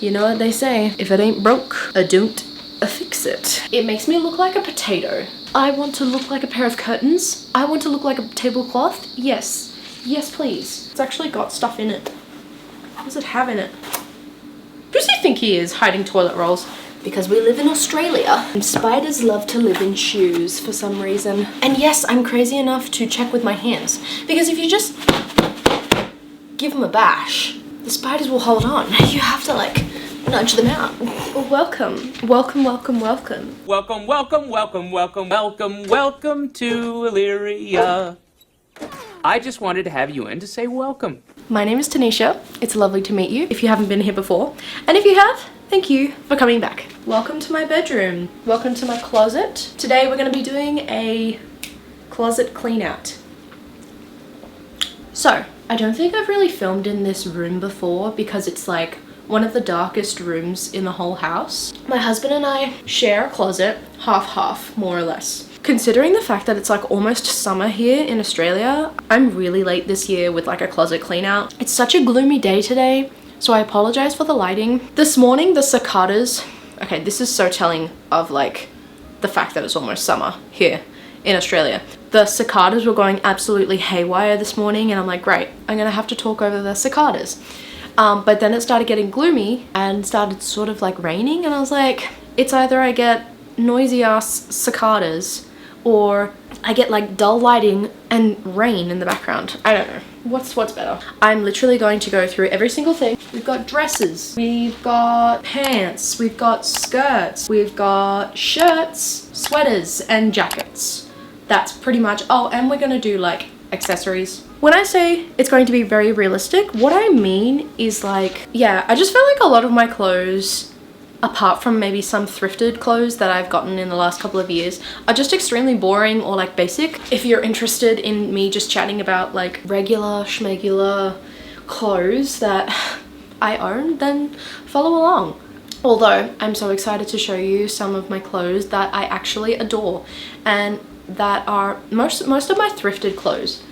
You know what they say, if it ain't broke, don't fix it. It makes me look like a potato. I want to look like a pair of curtains. I want to look like a tablecloth. Yes. Yes, please. It's actually got stuff in it. What does it have in it? Who does he think he is, hiding toilet rolls? Because we live in Australia and spiders love to live in shoes for some reason. And yes, I'm crazy enough to check with my hands, because if you just give them a bash, the spiders will hold on. You have to like nudge them out. Well, welcome. Welcome, welcome, welcome. Welcome, welcome, welcome, welcome, welcome, welcome to Illyria. I just wanted to have you in to say welcome. My name is Tanisha. It's lovely to meet you if you haven't been here before. And if you have, thank you for coming back. Welcome to my bedroom. Welcome to my closet. Today we're going to be doing a closet clean out. So, I don't think I've really filmed in this room before because it's like one of the darkest rooms in the whole house. My husband and I share a closet, half-half, more or less. Considering the fact that it's like almost summer here in Australia, I'm really late this year with like a closet clean out. It's such a gloomy day today, so I apologize for the lighting. This morning, the cicadas, okay, this is so telling of like the fact that it's almost summer here in Australia. The cicadas were going absolutely haywire this morning and I'm like, great, I'm gonna have to talk over the cicadas. But then it started getting gloomy and started sort of like raining and I was like, it's either I get noisy ass cicadas or I get like dull lighting and rain in the background. I don't know. What's better? I'm literally going to go through every single thing. We've got dresses, we've got pants, we've got skirts, we've got shirts, sweaters, and jackets. That's pretty much, oh, and we're gonna do like accessories. When I say it's going to be very realistic, what I mean is like, yeah, I just feel like a lot of my clothes, apart from maybe some thrifted clothes that I've gotten in the last couple of years, are just extremely boring or like basic. If you're interested in me just chatting about like regular schmegular clothes that I own, then follow along. Although I'm so excited to show you some of my clothes that I actually adore and that are most of my thrifted clothes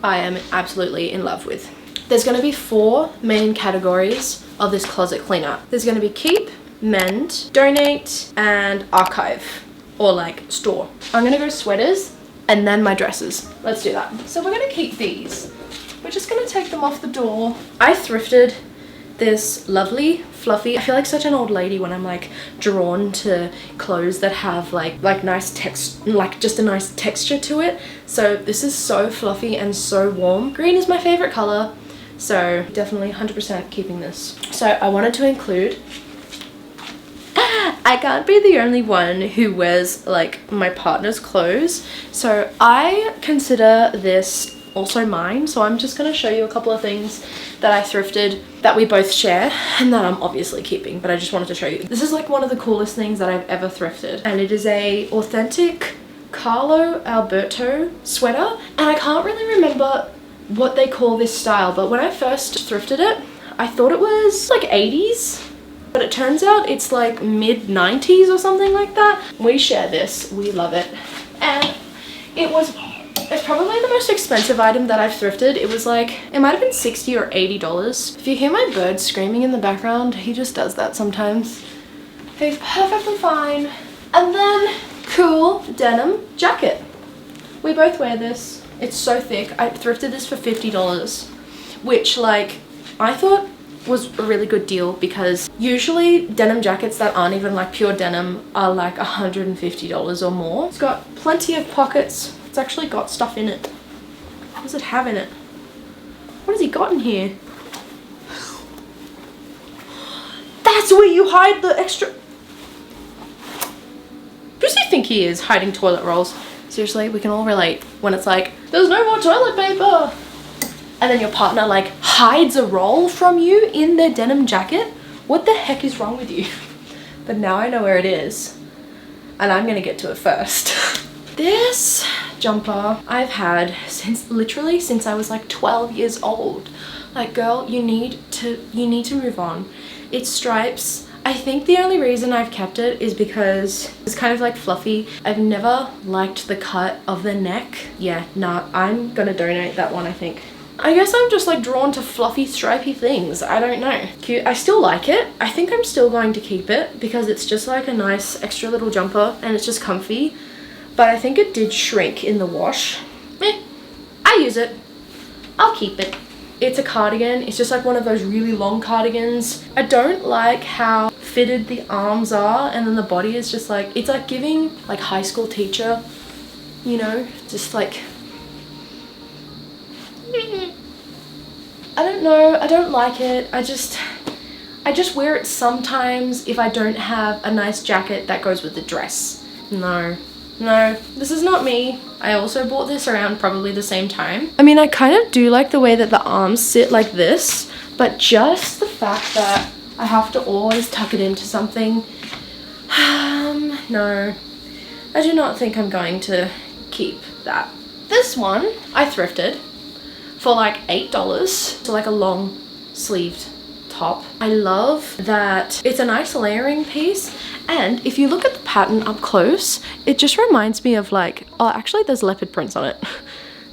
I am absolutely in love with. There's going to be 4 main categories of this closet clean out. There's going to be keep, mend, donate, and archive, or like store. I'm gonna go sweaters and then my dresses. Let's do that. So we're gonna keep these. We're just gonna take them off the door. I thrifted this lovely, fluffy, I feel like such an old lady when I'm like drawn to clothes that have like nice text, like just a nice texture to it. So this is so fluffy and so warm. Green is my favorite color, so definitely 100% keeping this. So I wanted to include, I can't be the only one who wears like my partner's clothes, so I consider this also mine. So I'm just going to show you a couple of things that I thrifted that we both share and that I'm obviously keeping, but I just wanted to show you. This is like one of the coolest things that I've ever thrifted, and it is a authentic Carlo Alberto sweater, and I can't really remember what they call this style, but when I first thrifted it, I thought it was like 80s. But it turns out it's like mid-90s or something like that. We share this, we love it. And it's probably the most expensive item that I've thrifted. It was like, it might have been $60 or $80. If you hear my bird screaming in the background, he just does that sometimes. He's perfectly fine. And then, cool denim jacket. We both wear this. It's so thick. I thrifted this for $50, which like, I thought was a really good deal because usually denim jackets that aren't even like pure denim are like $150 or more. It's got plenty of pockets. It's actually got stuff in it. What does it have in it? What has he got in here? That's where you hide the extra. Who does he think he is, hiding toilet rolls? Seriously, we can all relate when it's like, there's no more toilet paper. And then your partner like hides a roll from you in their denim jacket. What the heck is wrong with you? But now I know where it is and I'm gonna get to it first. This jumper I've had literally since I was like 12 years old. Like, girl, you need to move on. It's stripes. I think the only reason I've kept it is because it's kind of like fluffy. I've never liked the cut of the neck. Yeah, nah, I'm gonna donate that one, I think. I guess I'm just like drawn to fluffy stripy things. I don't know. Cute. I still like it. I think I'm still going to keep it because it's just like a nice extra little jumper and it's just comfy. But I think it did shrink in the wash. I use it. I'll keep it. It's a cardigan. It's just like one of those really long cardigans. I don't like how fitted the arms are and then the body is just like, it's like giving like high school teacher, you know, just like, I don't know, I don't like it. I just wear it sometimes if I don't have a nice jacket that goes with the dress. No, this is not me. I also bought this around probably the same time. I mean, I kind of do like the way that the arms sit like this, but just the fact that I have to always tuck it into something, no, I do not think I'm going to keep that. This one I thrifted for like $8, so like a long sleeved top. I love that it's a nice layering piece, and if you look at the pattern up close, it just reminds me of like, oh, actually there's leopard prints on it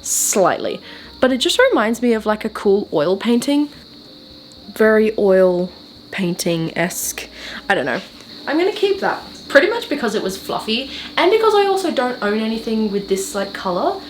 slightly, but it just reminds me of like a cool oil painting, very oil painting-esque. I don't know. I'm gonna keep that pretty much because it was fluffy and because I also don't own anything with this like color.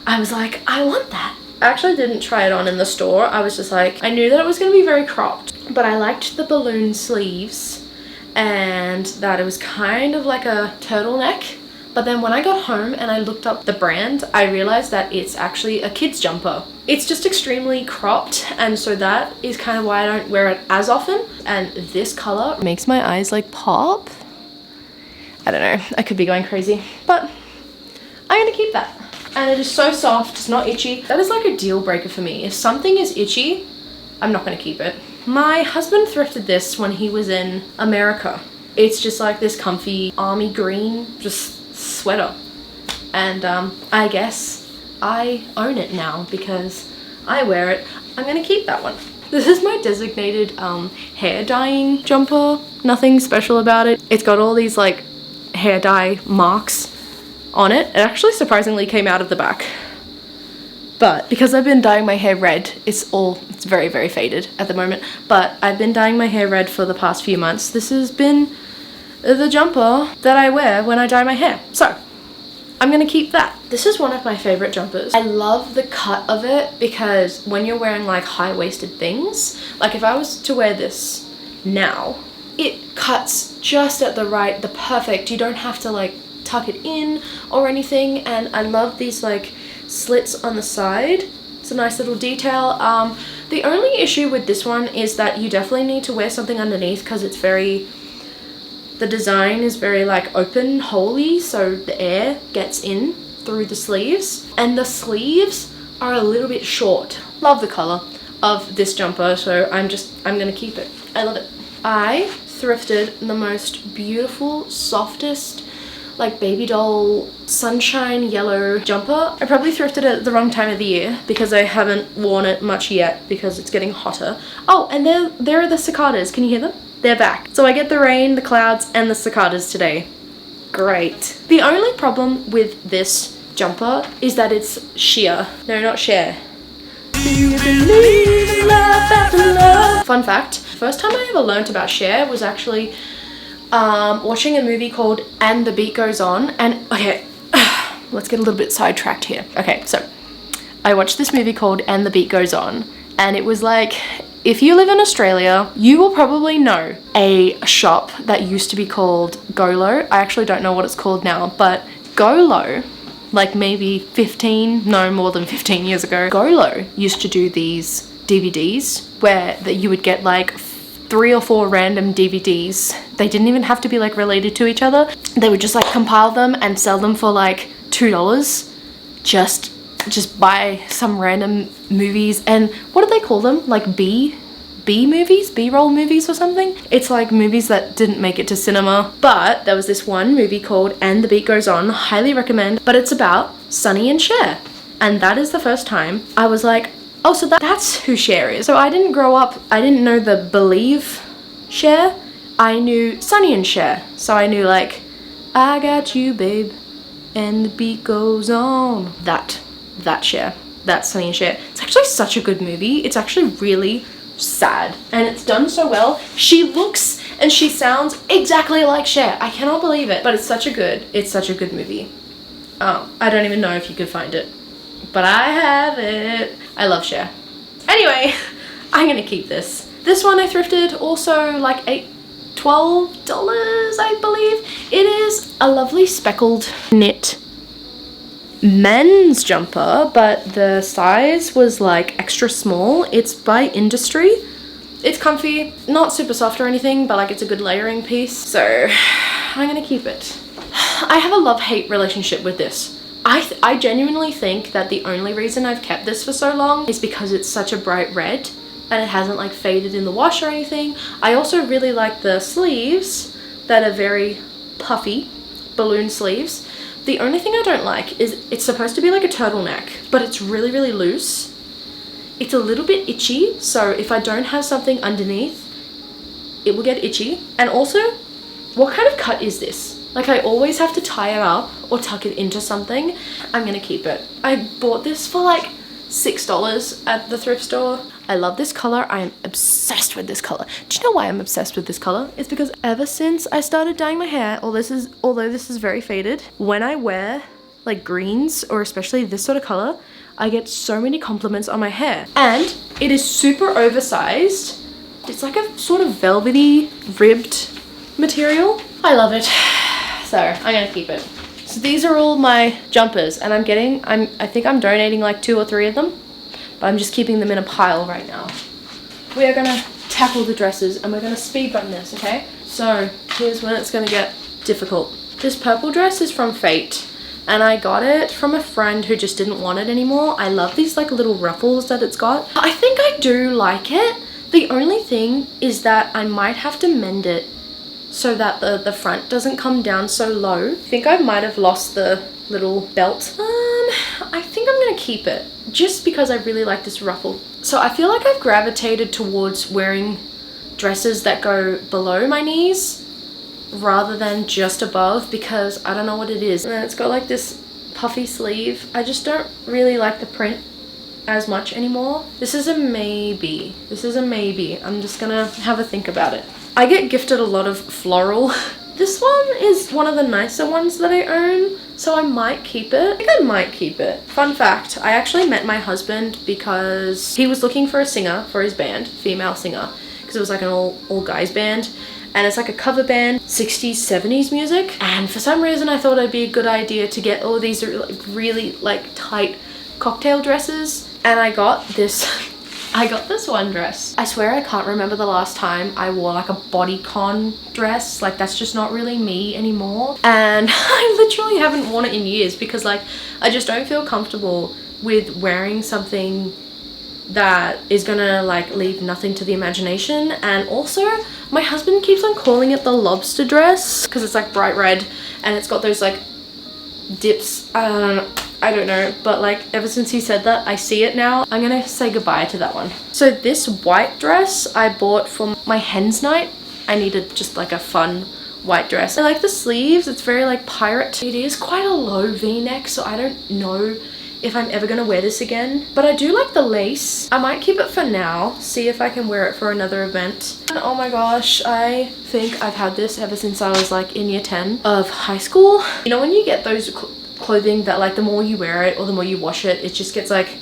I was like, I want that. I actually didn't try it on in the store. I was just like, I knew that it was going to be very cropped, but I liked the balloon sleeves and that it was kind of like a turtleneck. But then when I got home and I looked up the brand, I realized that it's actually a kid's jumper. It's just extremely cropped, and so that is kind of why I don't wear it as often. And this color makes my eyes like pop. I don't know, I could be going crazy, but I'm gonna keep that. And it is so soft, it's not itchy. That is like a deal breaker for me. If something is itchy, I'm not gonna keep it. My husband thrifted this when he was in America. It's just like this comfy army green, just sweater. And I guess I own it now because I wear it. I'm gonna keep that one. This is my designated hair dyeing jumper. Nothing special about it. It's got all these like hair dye marks on it. It actually surprisingly came out of the back, but because I've been dyeing my hair red, it's very, very faded at the moment, but I've been dyeing my hair red for the past few months. This has been the jumper that I wear when I dye my hair, so I'm gonna keep that. This is one of my favorite jumpers. I love the cut of it because when you're wearing like high-waisted things, like if I was to wear this now, it cuts just at the perfect, you don't have to like tuck it in or anything. And I love these like slits on the side. It's a nice little detail. The only issue with this one is that you definitely need to wear something underneath because it's very, the design is very like open, holy, so the air gets in through the sleeves, and the sleeves are a little bit short. Love the color of this jumper, so I'm gonna keep it. I love it. I thrifted the most beautiful, softest, like baby doll sunshine yellow jumper. I probably thrifted it at the wrong time of the year because I haven't worn it much yet because it's getting hotter. Oh, and there are the cicadas. Can you hear them? They're back. So I get the rain, the clouds, and the cicadas today. Great. The only problem with this jumper is that it's sheer. No, not share. Fun fact, first time I ever learnt about share was actually watching a movie called And the Beat Goes On. And okay, let's get a little bit sidetracked here. Okay, so I watched this movie called And the Beat Goes On, and it was like, if you live in Australia, you will probably know a shop that used to be called Golo. I actually don't know what it's called now, but Golo, like maybe more than 15 years ago, Golo used to do these DVDs where that you would get like 3 or 4 random DVDs. They didn't even have to be like related to each other. They would just like compile them and sell them for like $2. Just buy some random movies, and what do they call them? Like B movies, B-roll movies or something? It's like movies that didn't make it to cinema. But there was this one movie called And the Beat Goes On, highly recommend, but it's about Sonny and Cher. And that is the first time I was like, oh, so that's who Cher is. So I didn't grow up, I didn't know the Believe Cher. I knew Sonny and Cher. So I knew like, I got you, babe, and the beat goes on. That Cher. That's Sonny and Cher. It's like actually such a good movie. It's actually really sad and it's done so well. She looks and she sounds exactly like Cher. I cannot believe it, but it's such a good movie. I don't even know if you could find it, but I have it. I love Cher. Anyway, I'm gonna keep this. This one I thrifted, also like $12, I believe. It is a lovely speckled knit men's jumper, but the size was like extra small. It's by Industry. It's comfy, not super soft or anything, but like it's a good layering piece. So I'm gonna keep it. I have a love-hate relationship with this. I genuinely think that the only reason I've kept this for so long is because it's such a bright red and it hasn't like faded in the wash or anything. I also really like the sleeves that are very puffy, balloon sleeves. The only thing I don't like is it's supposed to be like a turtleneck, but it's really, really loose. It's a little bit itchy, so if I don't have something underneath, it will get itchy. And also, what kind of cut is this? Like I always have to tie it up or tuck it into something. I'm gonna keep it. I bought this for like $6 at the thrift store. I love this color. I am obsessed with this color. Do you know why I'm obsessed with this color? It's because ever since I started dyeing my hair, although this is very faded, when I wear like greens or especially this sort of color, I get so many compliments on my hair. And it is super oversized. It's like a sort of velvety, ribbed material. I love it. So I'm gonna keep it. So these are all my jumpers and I think I'm donating like 2 or 3 of them, but I'm just keeping them in a pile right now. We are gonna tackle the dresses and we're gonna speed run this, okay? So here's when it's gonna get difficult. This purple dress is from Fate and I got it from a friend who just didn't want it anymore. I love these like little ruffles that it's got. I think I do like it. The only thing is that I might have to mend it so that the front doesn't come down so low. I think I might have lost the little belt. I think I'm gonna keep it just because I really like this ruffle. So I feel like I've gravitated towards wearing dresses that go below my knees rather than just above because I don't know what it is. And then it's got like this puffy sleeve. I just don't really like the print as much anymore. This is a maybe. This is a maybe. I'm just gonna have a think about it. I get gifted a lot of floral. This one is one of the nicer ones that I own, so I might keep it. I think I might keep it. Fun fact, I actually met my husband because he was looking for a singer for his band, female singer, because it was like an all guys band. And it's like a cover band, 60s, 70s music. And for some reason I thought it'd be a good idea to get all these really like tight cocktail dresses. And I got this one dress. I swear I can't remember the last time I wore like a bodycon dress. Like that's just not really me anymore. And I literally haven't worn it in years because like I just don't feel comfortable with wearing something that is gonna like leave nothing to the imagination. And also my husband keeps on calling it the lobster dress because it's like bright red and it's got those like dips. I don't know, but like ever since he said that, I see it now. I'm gonna say goodbye to that one. So this white dress I bought for my hen's night. I needed just like a fun white dress. I like the sleeves, it's very like pirate. It is quite a low v-neck, so I don't know if I'm ever gonna wear this again. But I do like the lace. I might keep it for now, see if I can wear it for another event. And oh my gosh, I think I've had this ever since I was like in year 10 of high school. You know when you get those clothing that like the more you wear it or the more you wash it, it just gets like,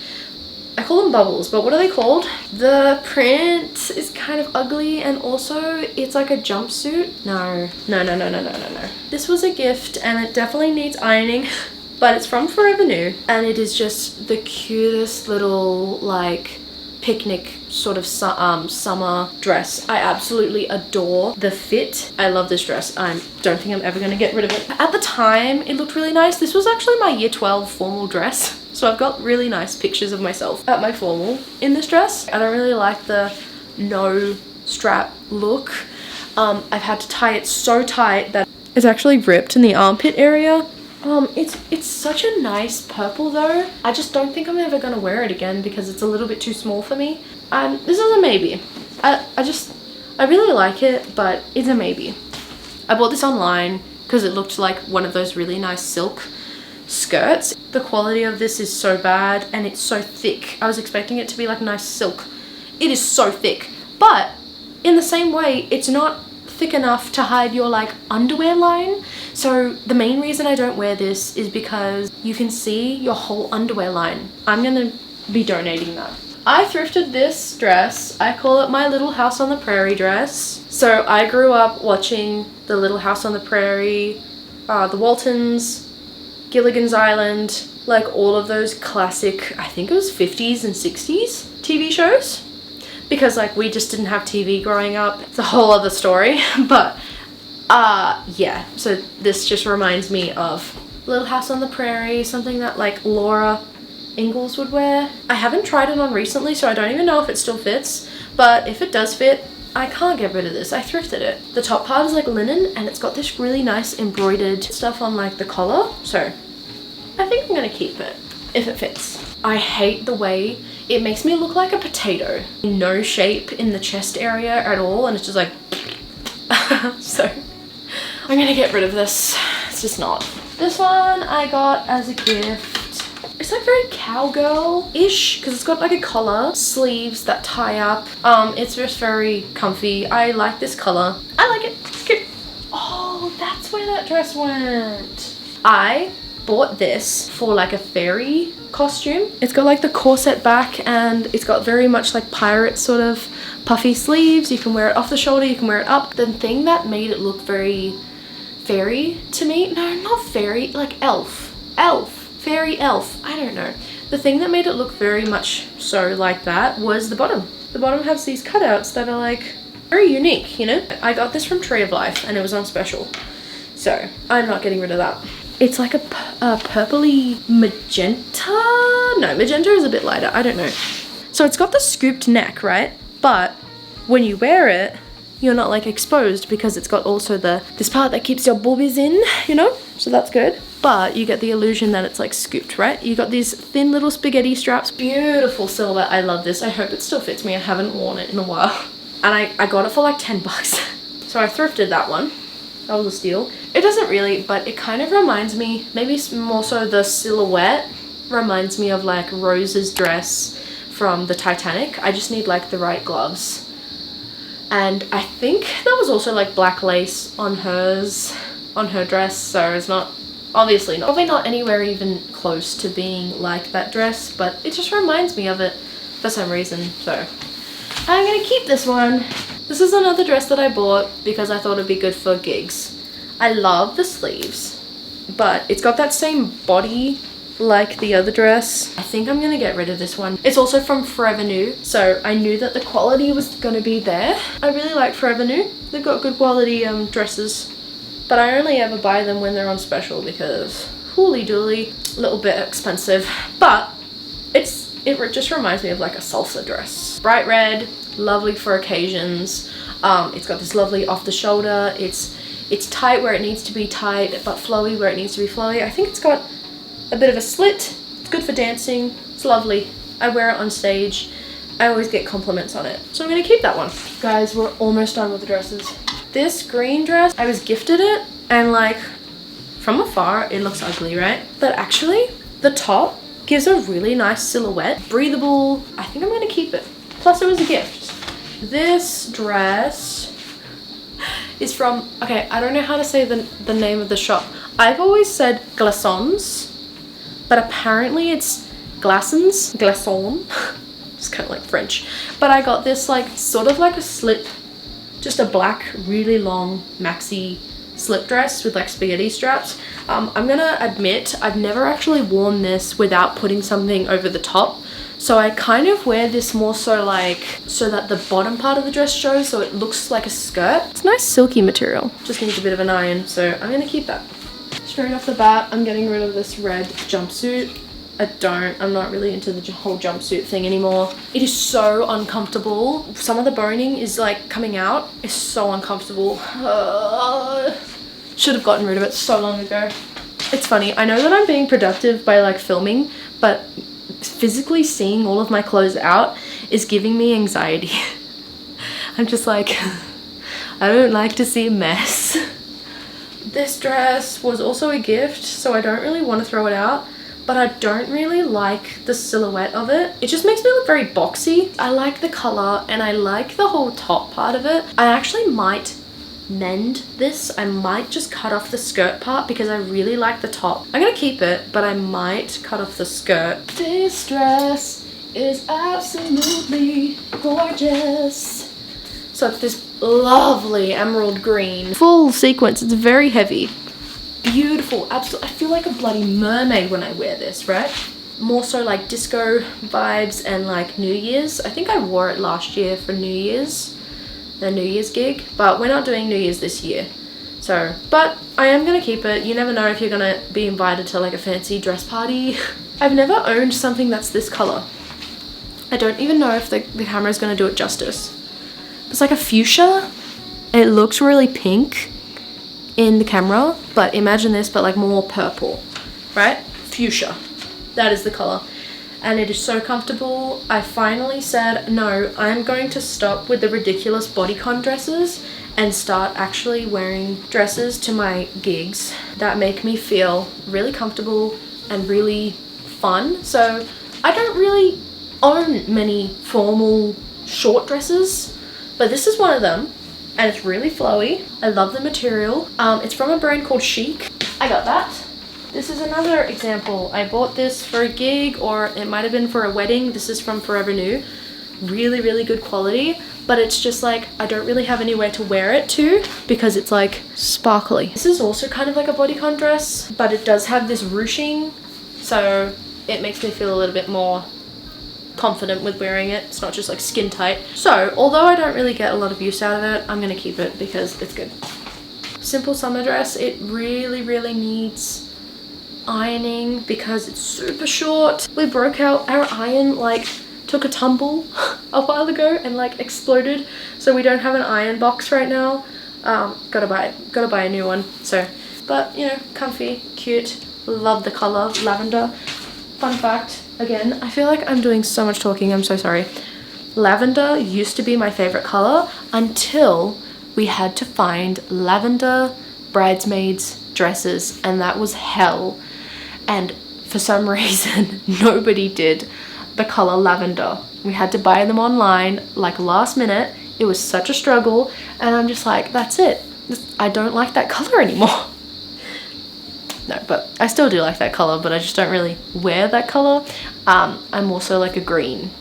I call them bubbles, but what are they called? The print is kind of ugly and also it's like a jumpsuit. No. This was a gift and it definitely needs ironing, but it's from Forever New and it is just the cutest little like picnic sort of summer dress. I absolutely adore the fit. I love this dress. I don't think I'm ever going to get rid of it. At the time it looked really nice. This was actually my year 12 formal dress, so I've got really nice pictures of myself at my formal in this dress. I don't really like the no strap look. I've had to tie it so tight that it's actually ripped in the armpit area. It's such a nice purple though. I just don't think I'm ever gonna wear it again because it's a little bit too small for me. This is a maybe. I really like it, but it's a maybe. I bought this online because it looked like one of those really nice silk skirts. The quality of this is so bad and it's so thick. I was expecting it to be like nice silk. It is so thick, but in the same way, it's not thick enough to hide your like underwear line. So the main reason I don't wear this is because you can see your whole underwear line. I'm gonna be donating that. I thrifted this dress. I call it my Little House on the Prairie dress. So I grew up watching the Little House on the Prairie, the Waltons, Gilligan's Island, like all of those classic, I think it was 50s and 60s TV shows. Because like we just didn't have TV growing up. It's a whole other story. But yeah, so this just reminds me of Little House on the Prairie, something that like Laura Ingalls would wear. I haven't tried it on recently, so I don't even know if it still fits, but if it does fit, I can't get rid of this. I thrifted it. The top part is like linen and it's got this really nice embroidered stuff on like the collar, so I think I'm gonna keep it if it fits. I hate the way it makes me look like a potato. No shape in the chest area at all, and it's just like so I'm gonna get rid of this. It's just not. This one I got as a gift. It's like very cowgirl-ish because it's got like a collar, sleeves that tie up. It's just very comfy. I like this color. I like it. It's cute. Oh, that's where that dress went. I bought this for like a fairy costume. It's got like the corset back and it's got very much like pirate sort of puffy sleeves. You can wear it off the shoulder, you can wear it up. The thing that made it look very fairy to me, no, not fairy, like elf, fairy elf, I don't know. The thing that made it look very much so like that was the bottom. The bottom has these cutouts that are like very unique, you know? I got this from Tree of Life and it was on special. So I'm not getting rid of that. It's like a purpley magenta? No, magenta is a bit lighter, I don't know. So it's got the scooped neck, right? But when you wear it, you're not like exposed because it's got also this part that keeps your boobies in, you know? So that's good. But you get the illusion that it's like scooped, right? You got these thin little spaghetti straps. Beautiful silhouette. I love this. I hope it still fits me. I haven't worn it in a while. And I got it for like 10 bucks. So I thrifted that one. That was a steal. It doesn't really, but it kind of reminds me, maybe more so the silhouette reminds me of like Rose's dress from the Titanic. I just need like the right gloves. And I think there was also like black lace on her dress, so it's not, obviously not, probably not anywhere even close to being like that dress, but it just reminds me of it for some reason, so I'm gonna keep this one. This is another dress that I bought because I thought it'd be good for gigs. I love the sleeves, but it's got that same body like the other dress. I think I'm gonna get rid of this one. It's also from Forever New, so I knew that the quality was gonna be there. I really like Forever New. They've got good quality dresses, but I only ever buy them when they're on special because hooly dooly, a little bit expensive, but it just reminds me of like a salsa dress. Bright red, lovely for occasions. It's got this lovely off the shoulder. It's tight where it needs to be tight, but flowy where it needs to be flowy. I think it's got a bit of a slit. It's good for dancing. It's lovely. I wear it on stage. I always get compliments on it. So I'm gonna keep that one. Guys, we're almost done with the dresses. This green dress, I was gifted it and like from afar it looks ugly, right? But actually the top gives a really nice silhouette. Breathable. I think I'm gonna keep it. Plus it was a gift. This dress is from, okay, I don't know how to say the name of the shop. I've always said Glaçons, but apparently it's Glaçons. It's kind of like French. But I got this like sort of like a slip, just a black really long maxi slip dress with like spaghetti straps. I'm gonna admit I've never actually worn this without putting something over the top. So I kind of wear this more so like so that the bottom part of the dress shows, so it looks like a skirt. It's nice silky material. Just needs a bit of an iron, so I'm gonna keep that. Straight off the bat, I'm getting rid of this red jumpsuit. I'm not really into the whole jumpsuit thing anymore. It is so uncomfortable. Some of the boning is like coming out. It's so uncomfortable. Should have gotten rid of it so long ago. It's funny, I know that I'm being productive by like filming, but physically seeing all of my clothes out is giving me anxiety. I'm just like, I don't like to see a mess. This dress was also a gift, so I don't really want to throw it out, but I don't really like the silhouette of it. It just makes me look very boxy. I like the color and I like the whole top part of it. I actually might mend this. I might just cut off the skirt part because I really like the top. I'm gonna keep it, but I might cut off the skirt. This dress is absolutely gorgeous. So it's this lovely emerald green, full sequence. It's very heavy. Beautiful, absolutely. I feel like a bloody mermaid when I wear this, right? More so like disco vibes and like New Year's. I think I wore it last year for New Year's, the New Year's gig, but we're not doing New Year's this year. So, but I am gonna keep it. You never know if you're gonna be invited to like a fancy dress party. I've never owned something that's this color. I don't even know if the camera is gonna do it justice. It's like a fuchsia. It looks really pink in the camera, but imagine this, but like more purple, right? Fuchsia, that is the color. And it is so comfortable. I finally said, no, I'm going to stop with the ridiculous bodycon dresses and start actually wearing dresses to my gigs that make me feel really comfortable and really fun. So I don't really own many formal short dresses, but this is one of them. And it's really flowy. I love the material. It's from a brand called Chic. I got that. This is another example. I bought this for a gig, or it might have been for a wedding. This is from Forever New. Really, really good quality. But it's just like, I don't really have anywhere to wear it to because it's like sparkly. This is also kind of like a bodycon dress, but it does have this ruching. So it makes me feel a little bit more confident with wearing it. It's not just like skin tight. So although I don't really get a lot of use out of it, I'm gonna keep it because it's good. Simple summer dress. It really, really needs ironing because it's super short. We broke out our iron, like took a tumble a while ago and like exploded, so we don't have an iron box right now. Gotta buy a new one. So, but you know, comfy, cute. Love the color, lavender. Fun fact, again, I feel like I'm doing so much talking, I'm so sorry. Lavender used to be my favorite color until we had to find lavender bridesmaids dresses, and that was hell. And for some reason, nobody did the color lavender. We had to buy them online, like last minute. It was such a struggle, and I'm just like, that's it. I don't like that color anymore. No, but I still do like that color, but I just don't really wear that color. I'm also like a green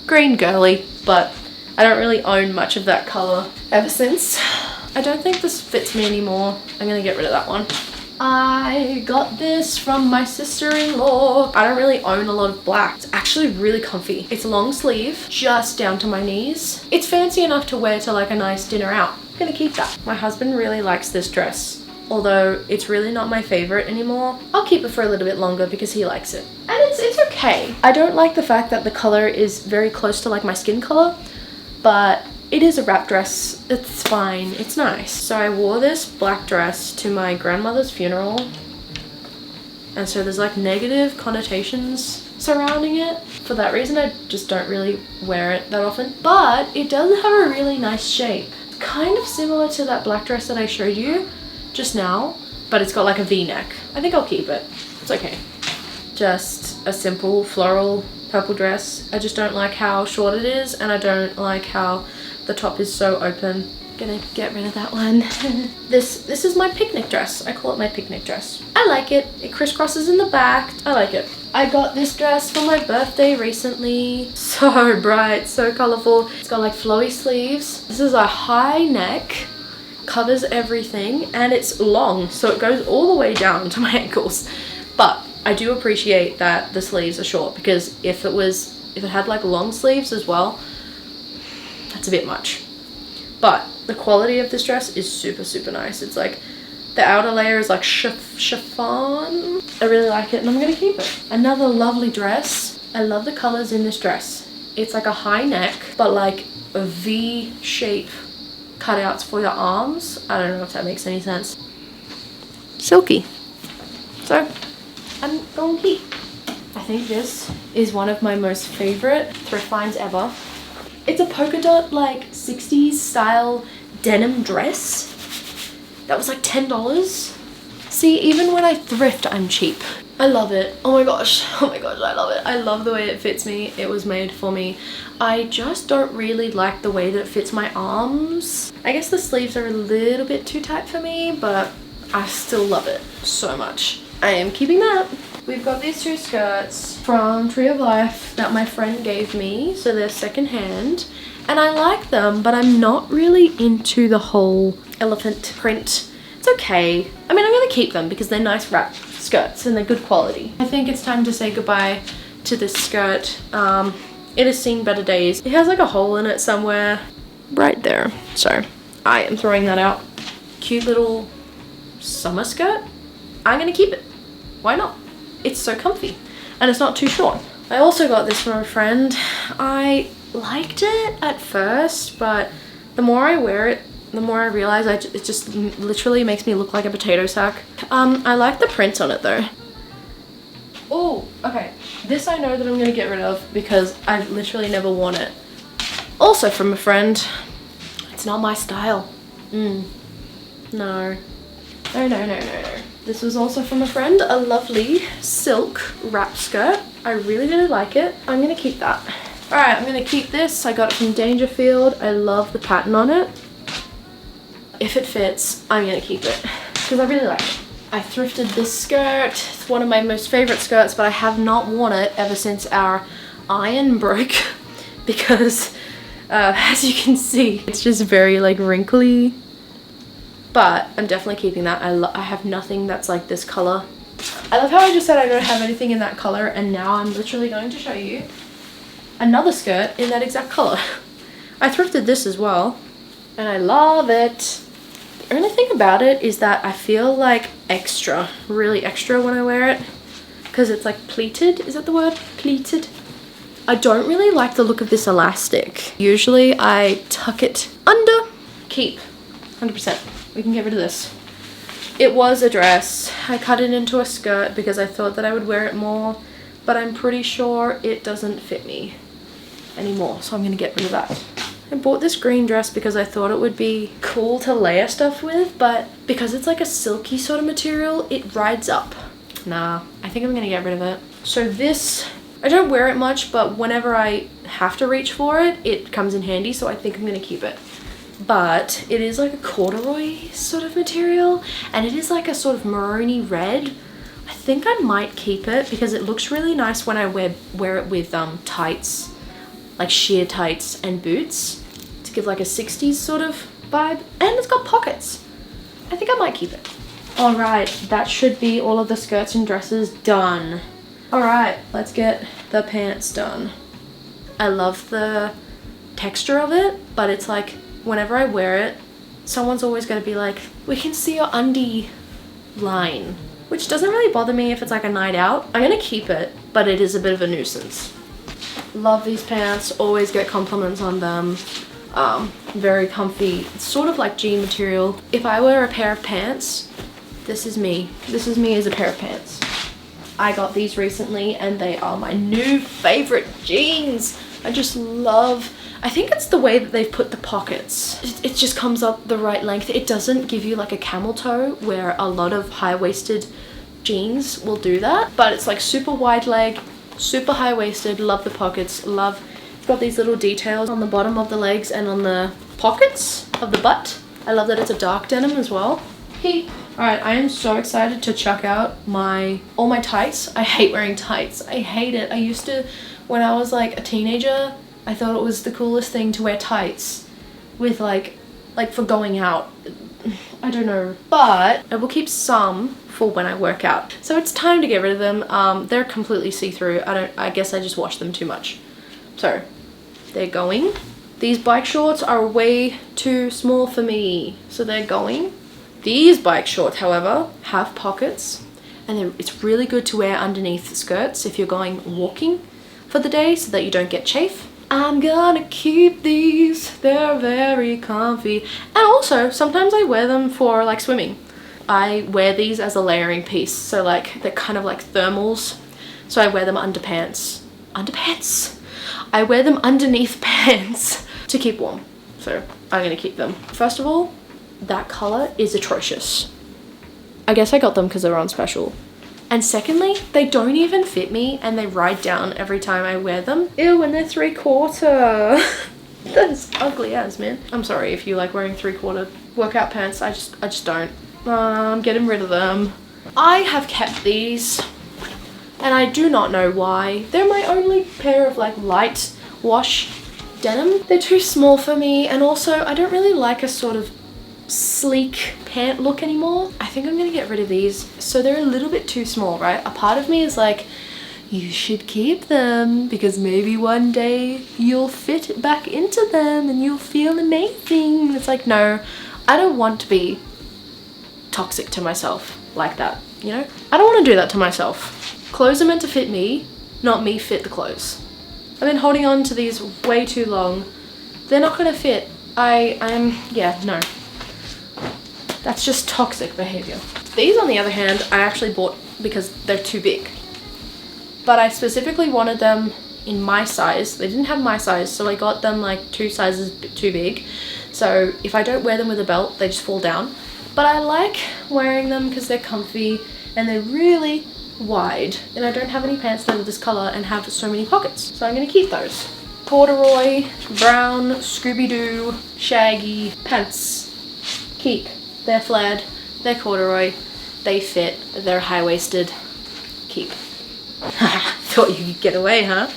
girly, but I don't really own much of that color ever since. I don't think this fits me anymore. I'm gonna get rid of that one. I got this from my sister-in-law. I don't really own a lot of black. It's actually really comfy. It's long sleeve, just down to my knees. It's fancy enough to wear to like a nice dinner out. I'm gonna keep that. My husband really likes this dress, although it's really not my favorite anymore. I'll keep it for a little bit longer because he likes it. And it's okay. I don't like the fact that the color is very close to like my skin color, but it is a wrap dress. It's fine. It's nice. So I wore this black dress to my grandmother's funeral, and so there's like negative connotations surrounding it. For that reason, I just don't really wear it that often, but it does have a really nice shape. Kind of similar to that black dress that I showed you just now, but it's got like a V-neck. I think I'll keep it. It's okay. Just a simple floral purple dress. I just don't like how short it is, and I don't like how the top is so open. Gonna get rid of that one. This is my picnic dress. I call it my picnic dress. I like it. It crisscrosses in the back. I like it. I got this dress for my birthday recently. So bright, so colorful. It's got like flowy sleeves. This is a high neck, covers everything, and it's long, so it goes all the way down to my ankles. But I do appreciate that the sleeves are short, because if it had like long sleeves as well, that's a bit much. But the quality of this dress is super, super nice. It's like the outer layer is like chiffon. I really like it, and I'm gonna keep it. Another lovely dress. I love the colors in this dress. It's like a high neck, but like a V shape cutouts for your arms. I don't know if that makes any sense. Silky. So I'm gonna keep. I think this is one of my most favorite thrift finds ever. It's a polka dot like 60s style denim dress. that was like $10. See, even when I thrift, I'm cheap. I love it. Oh my gosh, I love it. I love the way it fits me. It was made for me. I just don't really like the way that it fits my arms. I guess the sleeves are a little bit too tight for me, but I still love it so much. I am keeping that. We've got these two skirts from Tree of Life that my friend gave me, so they're secondhand. And I like them, but I'm not really into the whole elephant print. It's okay. I mean, I'm gonna keep them because they're nice wrap skirts and they're good quality. I think it's time to say goodbye to this skirt. It has seen better days. It has like a hole in it somewhere right there. So I am throwing that out. Cute little summer skirt. I'm gonna keep it. Why not? It's so comfy and it's not too short. I also got this from a friend. I liked it at first, but the more I wear it, the more I realize it just literally makes me look like a potato sack. I like the print on it though. Oh, okay. This I know that I'm gonna get rid of because I've literally never worn it. Also from a friend. It's not my style. No. No. This was also from a friend, a lovely silk wrap skirt. I really like it. I'm gonna keep that. Alright, I'm gonna keep this. I got it from Dangerfield. I love the pattern on it. If it fits, I'm gonna keep it because I really like it. I thrifted this skirt. It's one of my most favorite skirts, but I have not worn it ever since our iron broke because as you can see, it's just very like wrinkly. But I'm definitely keeping that. I have nothing that's like this color. I love how I just said I don't have anything in that color, and now I'm literally going to show you another skirt in that exact color. I thrifted this as well, and I love it. The only thing about it is that I feel like extra, really extra when I wear it, because it's like pleated. Is that the word? Pleated. I don't really like the look of this elastic. Usually I tuck it under. Keep. 100%. We can get rid of this. It was a dress. I cut it into a skirt because I thought that I would wear it more, but I'm pretty sure it doesn't fit me anymore, so I'm gonna get rid of that. I bought this green dress because I thought it would be cool to layer stuff with, but because it's like a silky sort of material, it rides up. Nah, I think I'm gonna get rid of it. So this, I don't wear it much, but whenever I have to reach for it, it comes in handy, so I think I'm gonna keep it. But it is like a corduroy sort of material, and it is like a sort of maroony red. I think I might keep it because it looks really nice when I wear it with tights, like sheer tights and boots, to give like a 60s sort of vibe. And it's got pockets. I think I might keep it. Alright, that should be all of the skirts and dresses done. Alright, let's get the pants done. I love the texture of it, but it's like whenever I wear it, someone's always going to be like, we can see your undie line, which doesn't really bother me if it's like a night out. I'm going to keep it, but it is a bit of a nuisance. Love these pants, always get compliments on them. Very comfy. It's sort of like jean material. If I wear a pair of pants, this is me. This is me as a pair of pants. I got these recently and they are my new favorite jeans. I just love, I think it's the way that they've put the pockets. It just comes up the right length. It doesn't give you like a camel toe where a lot of high-waisted jeans will do that, but it's like super wide leg, super high-waisted. Love the pockets. Love, it's got these little details on the bottom of the legs and on the pockets of the butt. I love that it's a dark denim as well. Alright, I am so excited to chuck out all my tights. I hate wearing tights. I hate it. I used to, when I was like a teenager, I thought it was the coolest thing to wear tights with like for going out. I don't know, but I will keep some for when I work out. So it's time to get rid of them. They're completely see-through. I guess I just wash them too much. So they're going. These bike shorts are way too small for me, so they're going. These bike shorts, however, have pockets, and it's really good to wear underneath skirts if you're going walking for the day so that you don't get chafe. I'm gonna keep these. They're very comfy. And also, sometimes I wear them for like swimming. I wear these as a layering piece, so like they're kind of like thermals. So I wear them under pants. Underpants? I wear them underneath pants to keep warm. So I'm gonna keep them. First of all, that color is atrocious. I guess I got them because they were on special. And secondly, they don't even fit me and they ride down every time I wear them. Ew, and they're 3/4. That is ugly as, man. I'm sorry if you like wearing 3/4 workout pants. I just don't. I'm getting rid of them. I have kept these and I do not know why. They're my only pair of like light wash denim. They're too small for me, and also I don't really like a sort of sleek pant look anymore. I think I'm gonna get rid of these. So they're a little bit too small, right? A part of me is like, you should keep them because maybe one day you'll fit back into them and you'll feel amazing. It's like, no, I don't want to be toxic to myself like that, you know? I don't want to do that to myself. Clothes are meant to fit me, not me fit the clothes. I've been holding on to these way too long. They're not gonna fit. Yeah, no. That's just toxic behavior. These, on the other hand, I actually bought because they're too big. But I specifically wanted them in my size. They didn't have my size, so I got them like 2 sizes too big. So if I don't wear them with a belt, they just fall down. But I like wearing them because they're comfy and they're really wide. And I don't have any pants that are this color and have so many pockets. So I'm gonna keep those. Corduroy, brown, Scooby-Doo, shaggy pants. Keep. They're flared, they're corduroy, they fit, they're high-waisted. Keep. Thought you could get away, huh?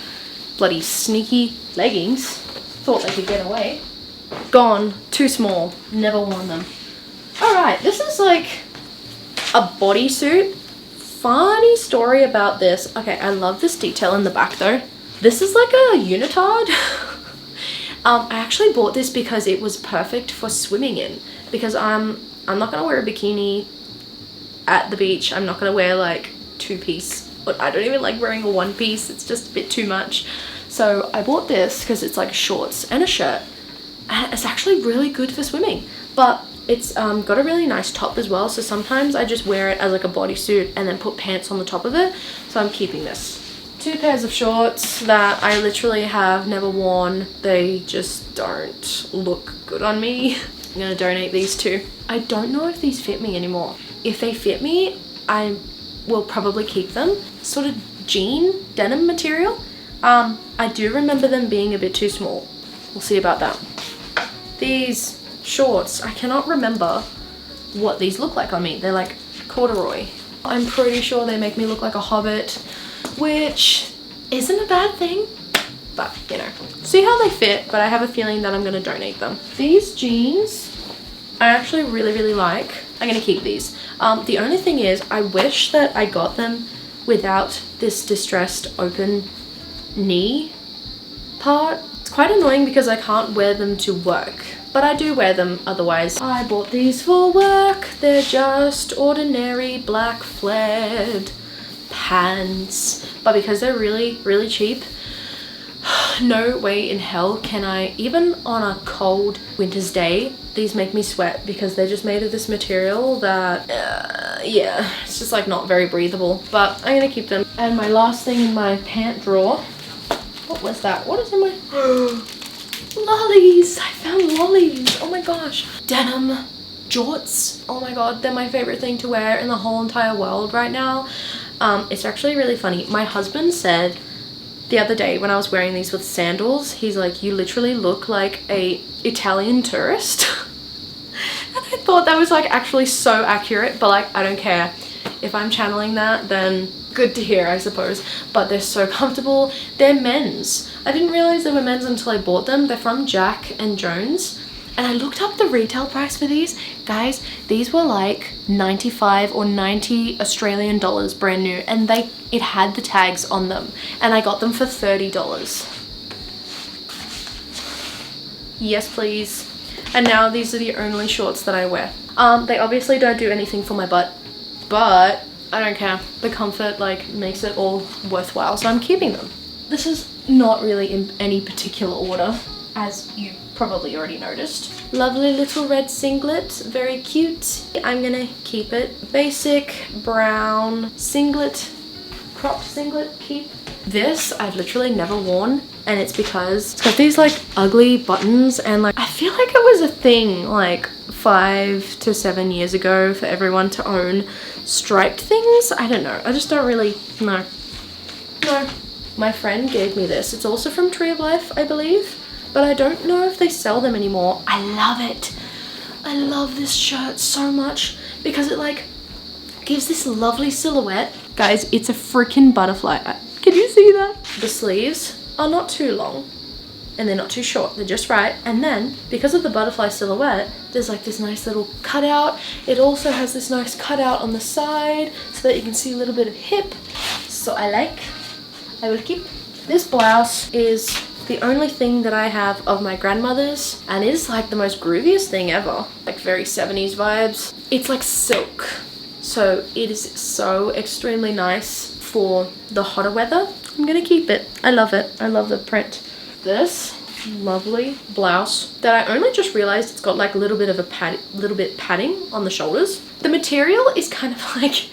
Bloody sneaky leggings. Thought they could get away. Gone. Too small. Never worn them. Alright, this is like a bodysuit. Funny story about this. Okay, I love this detail in the back though. This is like a unitard. I actually bought this because it was perfect for swimming in. Because I'm not gonna wear a bikini at the beach. I'm not gonna wear like 2-piece. But I don't even like wearing a 1-piece. It's just a bit too much. So I bought this because it's like shorts and a shirt. And it's actually really good for swimming. But it's got a really nice top as well. So sometimes I just wear it as like a bodysuit and then put pants on the top of it. So I'm keeping this. 2 pairs of shorts that I literally have never worn. They just don't look good on me. I'm gonna donate these too. I don't know if these fit me anymore. If they fit me, I will probably keep them. Sort of jean denim material. I do remember them being a bit too small. We'll see about that. These shorts, I cannot remember what these look like on me. They're like corduroy. I'm pretty sure they make me look like a hobbit, which isn't a bad thing. But, you know, see how they fit, but I have a feeling that I'm going to donate them. These jeans, I actually really like. I'm going to keep these. The only thing is, I wish that I got them without this distressed open knee part. It's quite annoying because I can't wear them to work, but I do wear them otherwise. I bought these for work. They're just ordinary black flared pants, but because they're really cheap, no way in hell can I, even on a cold winter's day, these make me sweat because they're just made of this material that, yeah, it's just like not very breathable, but I'm gonna keep them. And my last thing in my pant drawer, what was that? What is in my, lollies, I found lollies, oh my gosh. Denim jorts, oh my god, they're my favorite thing to wear in the whole entire world right now. It's actually really funny. My husband said the other day when I was wearing these with sandals, he's like, you literally look like a Italian tourist. And I thought that was like actually so accurate, but like I don't care. If I'm channeling that, then good to hear, I suppose. But they're so comfortable. They're men's. I didn't realize they were men's until I bought them. They're from Jack and Jones. And I looked up the retail price for these. Guys, these were like 95 or 90 Australian dollars brand new. And it had the tags on them. And I got them for $30. Yes, please. And now these are the only shorts that I wear. They obviously don't do anything for my butt, but I don't care. The comfort like makes it all worthwhile, so I'm keeping them. This is not really in any particular order, as you probably already noticed. Lovely little red singlet, very cute. I'm gonna keep it. Basic brown singlet, cropped singlet, keep. This I've literally never worn, and it's because it's got these like ugly buttons, and like I feel like it was a thing like 5 to 7 years ago for everyone to own striped things. I don't know, I just don't really know. No, my friend gave me this. It's also from Tree of Life, I believe, but I don't know if they sell them anymore. I love it. I love this shirt so much because it like gives this lovely silhouette. Guys, it's a freaking butterfly. Can you see that? The sleeves are not too long and they're not too short. They're just right. And then because of the butterfly silhouette, there's like this nice little cutout. It also has this nice cutout on the side so that you can see a little bit of hip. So I will keep. This blouse is the only thing that I have of my grandmother's, and it is like the most grooviest thing ever. Like very 70s vibes. It's like silk. So it is so extremely nice for the hotter weather. I'm gonna keep it. I love it. I love the print. This lovely blouse that I only just realized it's got like a little bit of a padding on the shoulders. The material is kind of like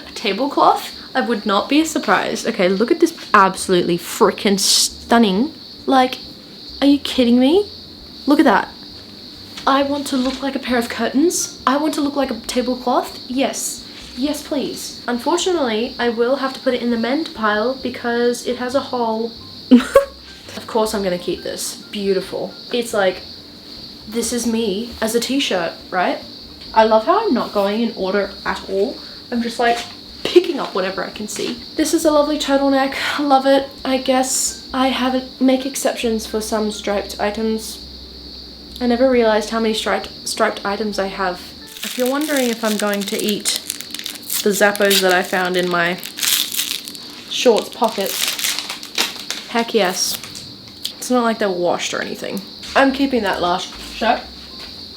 a tablecloth. I would not be surprised. Okay, look at this absolutely freaking stunning. Like, are you kidding me? Look at that. I want to look like a pair of curtains. I want to look like a tablecloth. Yes. Yes, please. Unfortunately, I will have to put it in the mend pile because it has a hole. Of course I'm gonna keep this. Beautiful. It's like, this is me as a t-shirt, right? I love how I'm not going in order at all. I'm just like picking up whatever I can see. This is a lovely turtleneck. I love it. I guess I haven't make exceptions for some striped items. I never realized how many striped items I have. If you're wondering if I'm going to eat the Zappos that I found in my shorts pockets, heck yes. It's not like they're washed or anything. I'm keeping that last shirt.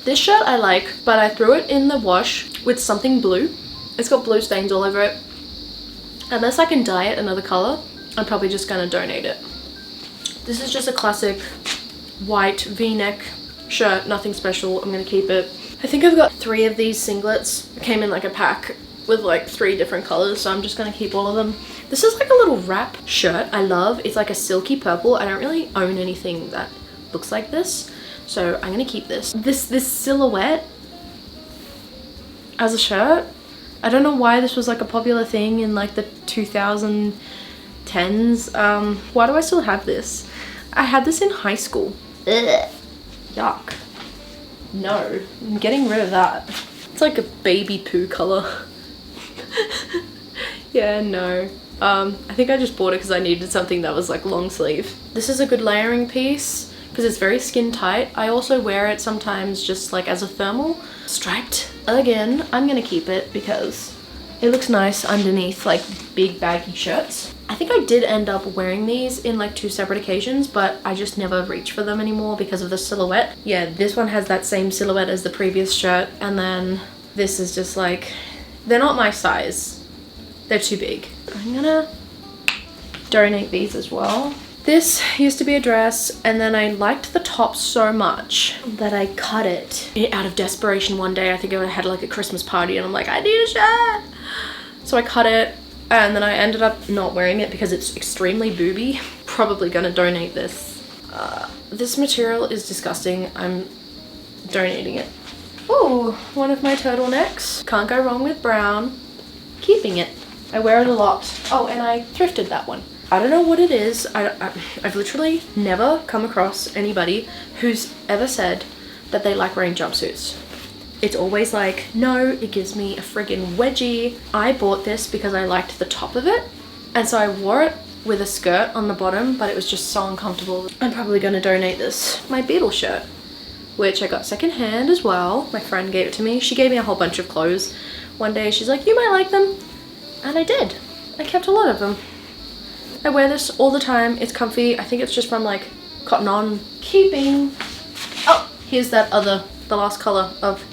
This shirt I like, but I threw it in the wash with something blue. It's got blue stains all over it. Unless I can dye it another color, I'm probably just gonna donate it. This is just a classic white V-neck shirt, nothing special. I'm gonna keep it. I think I've got 3 of these singlets. It came in like a pack with like 3 different colors, so I'm just gonna keep all of them. This is like a little wrap shirt I love. It's like a silky purple. I don't really own anything that looks like this, so I'm gonna keep this. This silhouette as a shirt, I don't know why this was like a popular thing in like the 2010s. Why do I still have this? I had this in high school. Ugh. Yuck. No, I'm getting rid of that. It's like a baby poo color. Yeah, no. I think I just bought it because I needed something that was like long sleeve. This is a good layering piece because it's very skin tight. I also wear it sometimes just like as a thermal. Striped. Again, I'm gonna keep it because it looks nice underneath like big baggy shirts. I think I did end up wearing these in like 2 separate occasions, but I just never reach for them anymore because of the silhouette. Yeah, this one has that same silhouette as the previous shirt, and then this is just like, they're not my size. They're too big. I'm gonna donate these as well. This used to be a dress, and then I liked the top so much that I cut it out of desperation one day. I think I had like a Christmas party and I'm like, I need a shirt. So I cut it, and then I ended up not wearing it because it's extremely booby. Probably gonna donate this. This material is disgusting. I'm donating it. Oh, one of my turtlenecks. Can't go wrong with brown. Keeping it. I wear it a lot. Oh, and I thrifted that one. I don't know what it is. I've literally never come across anybody who's ever said that they like wearing jumpsuits. It's always like, no, it gives me a friggin' wedgie. I bought this because I liked the top of it, and so I wore it with a skirt on the bottom, but it was just so uncomfortable. I'm probably gonna donate this. My Beetle shirt, which I got secondhand as well. My friend gave it to me. She gave me a whole bunch of clothes. One day she's like, you might like them. And I did. I kept a lot of them. I wear this all the time. It's comfy. I think it's just from like Cotton On. Keeping. Oh, here's that other, the last color of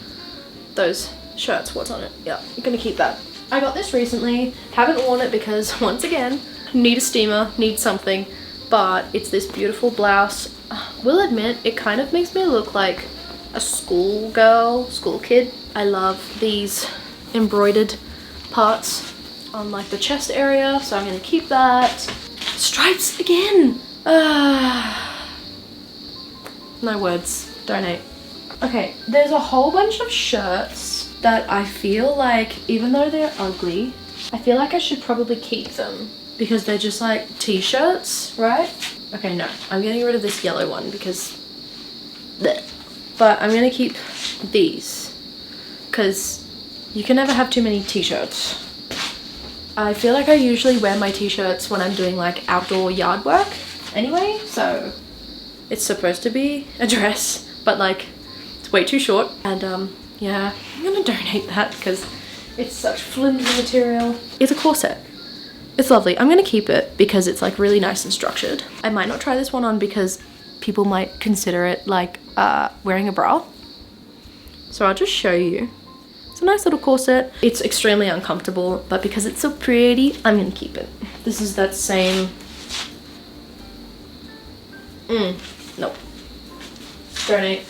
those shirts. What's on it? Yeah, I'm gonna keep that. I got this recently. Haven't worn it because, once again, need a steamer, need something. But it's this beautiful blouse. Will admit, it kind of makes me look like a school girl, school kid. I love these embroidered parts on like the chest area, so I'm gonna keep that. Stripes again! No words. Donate. Okay, there's a whole bunch of shirts that I feel like, even though they're ugly, I feel like I should probably keep them because they're just like t-shirts, right? Okay, no, I'm getting rid of this yellow one because bleh. But I'm gonna keep these because you can never have too many t-shirts. I feel like I usually wear my t-shirts when I'm doing like outdoor yard work anyway, so it's supposed to be a dress, but like it's way too short. And yeah, I'm gonna donate that because it's such flimsy material. It's a corset. It's lovely. I'm gonna keep it because it's like really nice and structured. I might not try this one on because people might consider it like wearing a bra. So I'll just show you. It's a nice little corset. It's extremely uncomfortable, but because it's so pretty, I'm gonna keep it. This is that same... Nope. Donate.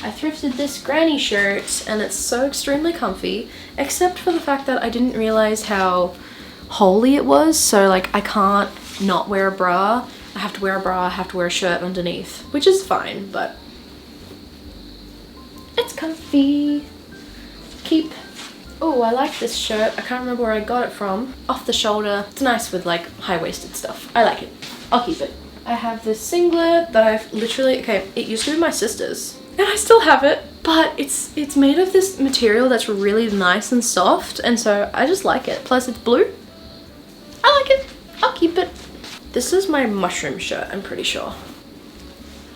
I thrifted this granny shirt and it's so extremely comfy, except for the fact that I didn't realize how holey it was. So like I can't not wear a bra. I have to wear a bra, I have to wear a shirt underneath, which is fine, but it's comfy. Keep. Oh, I like this shirt. I can't remember where I got it from. Off the shoulder. It's nice with like high-waisted stuff. I like it. I'll keep it. I have this singlet that I've literally, okay, it used to be my sister's and I still have it, but it's made of this material that's really nice and soft, and so I just like it. Plus it's blue. I like it. I'll keep it. This is my mushroom shirt, I'm pretty sure.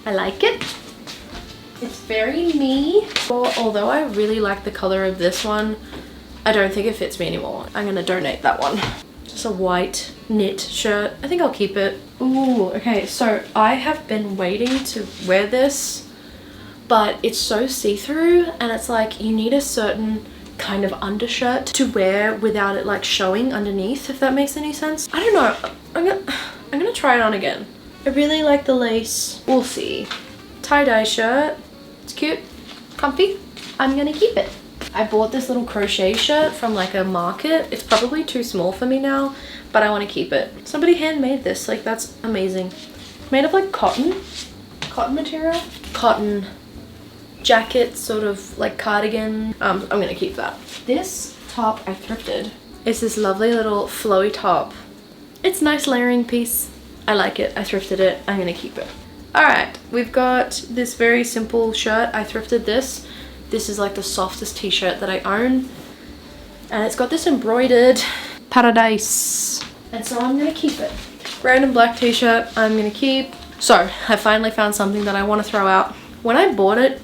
I like it. It's very me. Although I really like the color of this one, I don't think it fits me anymore. I'm gonna donate that one. Just a white knit shirt. I think I'll keep it. Ooh, okay, so I have been waiting to wear this, but it's so see-through and it's like you need a certain kind of undershirt to wear without it like showing underneath, if that makes any sense. I don't know. I'm gonna try it on again. I really like the lace. We'll see. Tie-dye shirt. It's cute, comfy. I'm gonna keep it. I bought this little crochet shirt from like a market. It's probably too small for me now, but I want to keep it. Somebody handmade this, like that's amazing. It's made of like cotton material. Cotton jacket, sort of like cardigan. I'm gonna keep that. This top I thrifted. It's this lovely little flowy top. It's a nice layering piece. I like it. I thrifted it. I'm gonna keep it. Alright, we've got this very simple shirt. I thrifted this. This is like the softest t-shirt that I own. And it's got this embroidered paradise. And so I'm gonna keep it. Random black t-shirt, I'm gonna keep. So, I finally found something that I want to throw out. When I bought it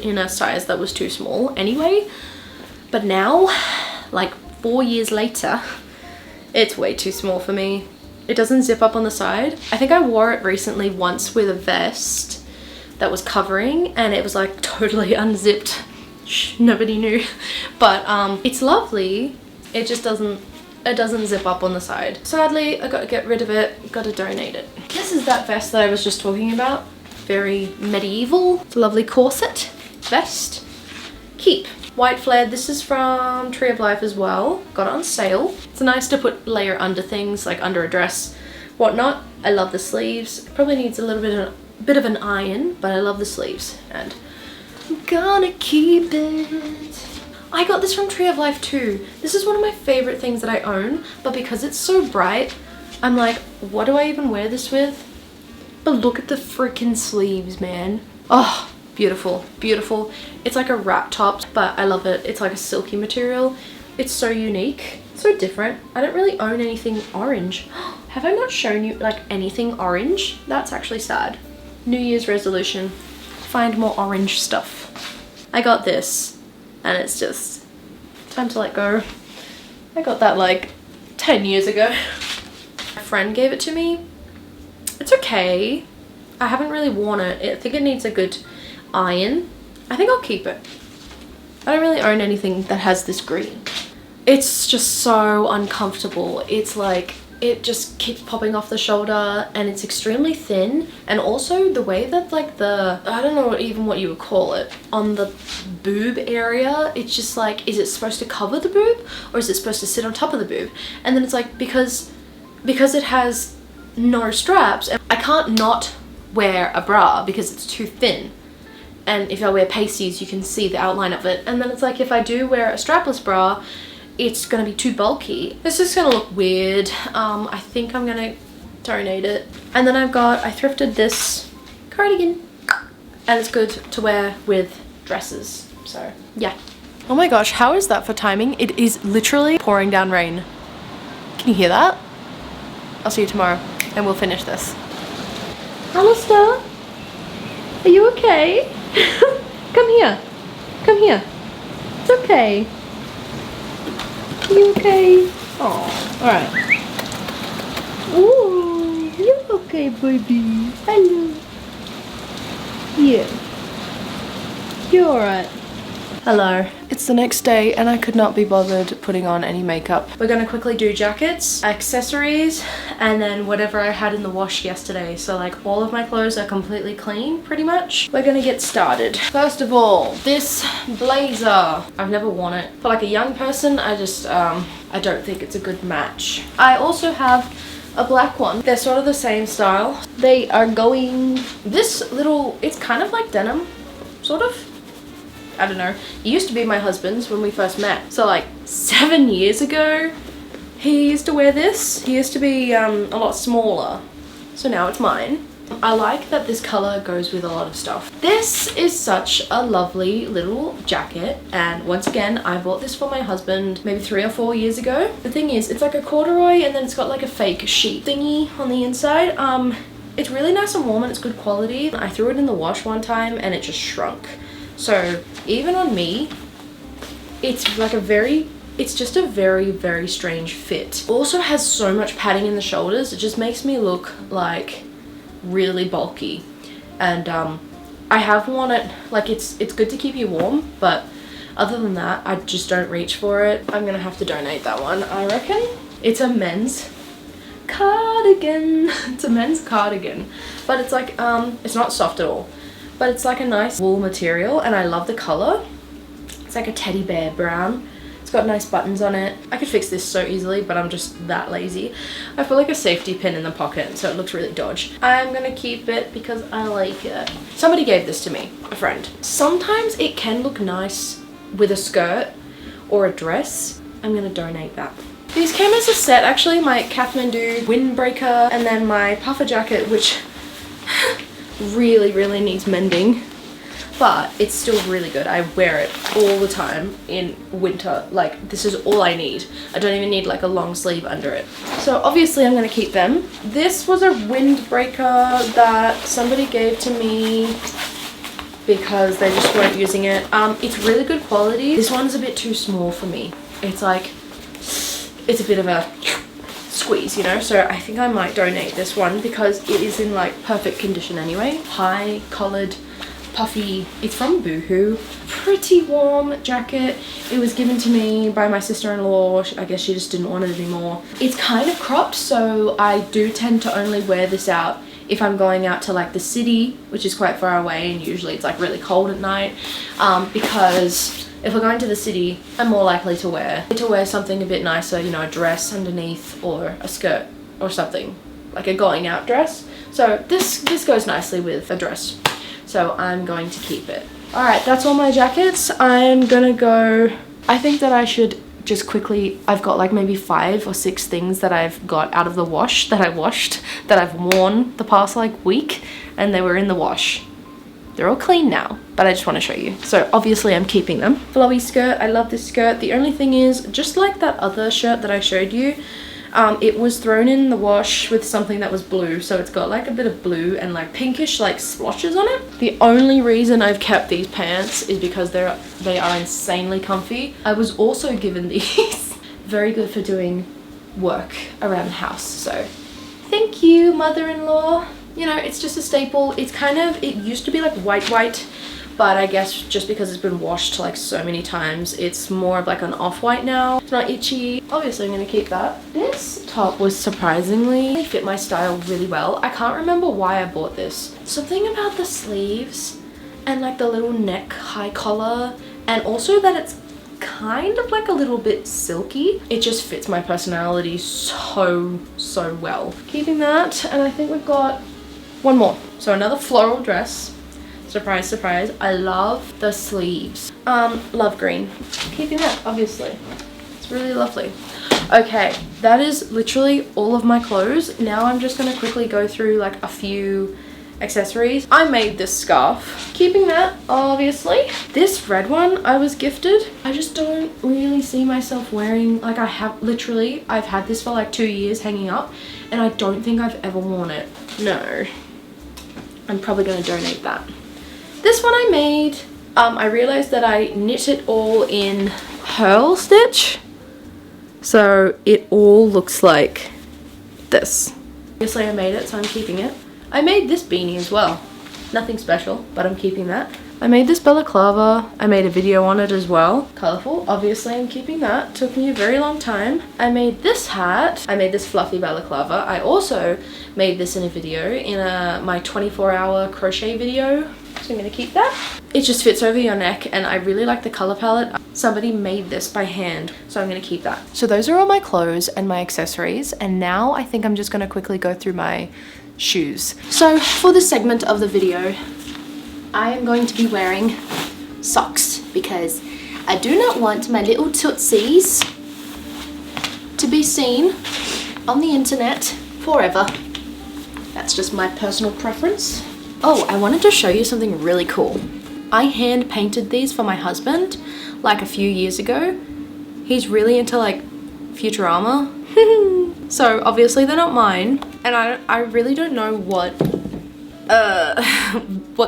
in a size that was too small anyway. But now, like 4 years later, it's way too small for me. It doesn't zip up on the side. I think I wore it recently once with a vest that was covering and it was like totally unzipped. Shh, nobody knew. But it's lovely. It just doesn't zip up on the side. Sadly, I got to get rid of it. Got to donate it. This is that vest that I was just talking about. Very medieval. It's a lovely corset vest. Keep. White flared. This is from Tree of Life as well. Got it on sale. It's nice to put layer under things, like under a dress, whatnot. I love the sleeves. Probably needs a little bit of an iron, but I love the sleeves and I'm gonna keep it. I got this from Tree of Life too. This is one of my favorite things that I own, but because it's so bright, I'm like, what do I even wear this with? But look at the freaking sleeves, man. Oh, beautiful, beautiful. It's like a wrap top, but I love it. It's like a silky material. It's so unique, so different. I don't really own anything orange. Have I not shown you like anything orange? That's actually sad. New Year's resolution, find more orange stuff. I got this and it's just time to let go. I got that like 10 years ago. My friend gave it to me. It's okay. I haven't really worn it. I think it needs a good iron. I think I'll keep it. I don't really own anything that has this green. It's just so uncomfortable. It's like it just keeps popping off the shoulder, and it's extremely thin. And also the way that like I don't know even what you would call it, on the boob area, it's just like, is it supposed to cover the boob or is it supposed to sit on top of the boob? And then it's like, because it has no straps, I can't not wear a bra because it's too thin. And if I wear pasties, you can see the outline of it. And then it's like, if I do wear a strapless bra, it's gonna be too bulky. It's just gonna look weird. I think I'm gonna donate it. And then I thrifted this cardigan, and it's good to wear with dresses. So yeah. Oh my gosh, how is that for timing? It is literally pouring down rain. Can you hear that? I'll see you tomorrow and we'll finish this. Alistair, are you okay? Come here. Come here. It's okay. Are you okay? Oh, alright. Ooh, you okay, baby? Hello. Yeah. You're alright. Hello. It's the next day and I could not be bothered putting on any makeup. We're gonna quickly do jackets, accessories, and then whatever I had in the wash yesterday. So like all of my clothes are completely clean pretty much. We're gonna get started. First of all, this blazer. I've never worn it. For like a young person, I don't think it's a good match. I also have a black one. They're sort of the same style. They are going, it's kind of like denim, sort of. I don't know. It used to be my husband's when we first met. So like 7 years ago, he used to wear this. He used to be a lot smaller. So now it's mine. I like that this color goes with a lot of stuff. This is such a lovely little jacket. And once again, I bought this for my husband maybe 3 or 4 years ago. The thing is, it's like a corduroy and then it's got like a fake sheet thingy on the inside. It's really nice and warm and it's good quality. I threw it in the wash one time and it just shrunk. So even on me, it's just a very, very strange fit. Also has so much padding in the shoulders. It just makes me look like really bulky. And I have worn it, like it's good to keep you warm, but other than that, I just don't reach for it. I'm gonna have to donate that one, I reckon. It's a men's cardigan. It's a men's cardigan, but it's like, it's not soft at all. But it's like a nice wool material and I love the color. It's like a teddy bear brown. It's got nice buttons on it. I could fix this so easily, but I'm just that lazy. I put like a safety pin in the pocket so it looks really dodgy. I'm gonna keep it because I like it. Somebody gave this to me, a friend. Sometimes it can look nice with a skirt or a dress. I'm gonna donate that. These came as a set actually, my Kathmandu windbreaker and then my puffer jacket, which really needs mending, but it's still really good. I wear it all the time in winter. Like this is all I need. I don't even need like a long sleeve under it. So obviously I'm gonna keep them. This was a windbreaker that somebody gave to me because they just weren't using it. It's really good quality. This one's a bit too small for me. It's like, it's a bit of a squeeze, you know, so I think I might donate this one because it is in like perfect condition anyway. High collared, puffy, it's from Boohoo. Pretty warm jacket. It was given to me by my sister-in-law. I guess she just didn't want it anymore. It's kind of cropped, so I do tend to only wear this out if I'm going out to like the city, which is quite far away, and usually it's like really cold at night, because if we're going to the city, I'm more likely to wear something a bit nicer, you know, a dress underneath or a skirt or something, like a going out dress. So this goes nicely with a dress. So I'm going to keep it. All right, that's all my jackets. I'm gonna go, I think that I should just quickly, I've got like maybe 5 or 6 things that I've got out of the wash that I washed, that I've worn the past like week, and they were in the wash. They're all clean now, but I just want to show you. So obviously I'm keeping them. Flowy skirt, I love this skirt. The only thing is, just like that other shirt that I showed you, it was thrown in the wash with something that was blue. So it's got like a bit of blue and like pinkish like splotches on it. The only reason I've kept these pants is because they are insanely comfy. I was also given these. Very good for doing work around the house. So thank you, mother-in-law. You know, it's just a staple. It's kind of, it used to be like white but I guess just because it's been washed like so many times, it's more of like an off-white now. It's not itchy. Obviously I'm gonna keep that. This top was surprisingly fit my style really well. I can't remember why I bought this. Something about the sleeves and like the little neck high collar, and also that it's kind of like a little bit silky. It just fits my personality so well. Keeping that, and I think we've got one more. So another floral dress. Surprise, surprise. I love the sleeves. Love green. Keeping that, obviously. It's really lovely. Okay, that is literally all of my clothes. Now I'm just gonna quickly go through like a few accessories. I made this scarf. Keeping that, obviously. This red one I was gifted. I just don't really see myself wearing, like I've had this for like 2 years hanging up, and I don't think I've ever worn it. No. I'm probably gonna donate that. This one I made, I realized that I knit it all in purl stitch. So it all looks like this. Obviously I made it, so I'm keeping it. I made this beanie as well. Nothing special, but I'm keeping that. I made this balaclava. I made a video on it as well. Colorful, obviously I'm keeping that. Took me a very long time. I made this hat. I made this fluffy balaclava. I also made this in a video, in my 24-hour crochet video. So I'm gonna keep that. It just fits over your neck, and I really like the color palette. Somebody made this by hand, so I'm gonna keep that. So those are all my clothes and my accessories, and now I think I'm just gonna quickly go through my shoes. So for this segment of the video, I am going to be wearing socks because I do not want my little tootsies to be seen on the internet forever. That's just my personal preference. Oh, I wanted to show you something really cool. I hand painted these for my husband like a few years ago. He's really into like Futurama. So obviously they're not mine, and I really don't know what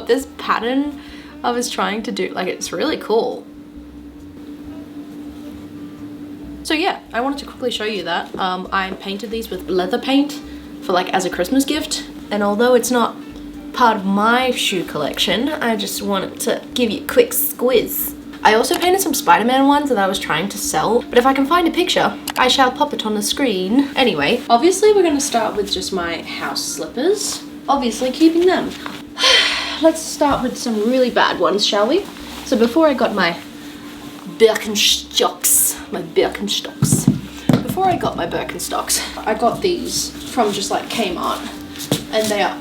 this pattern I was trying to do. Like, it's really cool. So yeah, I wanted to quickly show you that. I painted these with leather paint for like as a Christmas gift, and although it's not part of my shoe collection, I just wanted to give you a quick squiz. I also painted some Spider-Man ones that I was trying to sell, but if I can find a picture, I shall pop it on the screen. Anyway, obviously we're going to start with just my house slippers. Obviously keeping them. Let's start with some really bad ones, shall we? So before I got my Birkenstocks, before I got my Birkenstocks, I got these from just like Kmart, and they are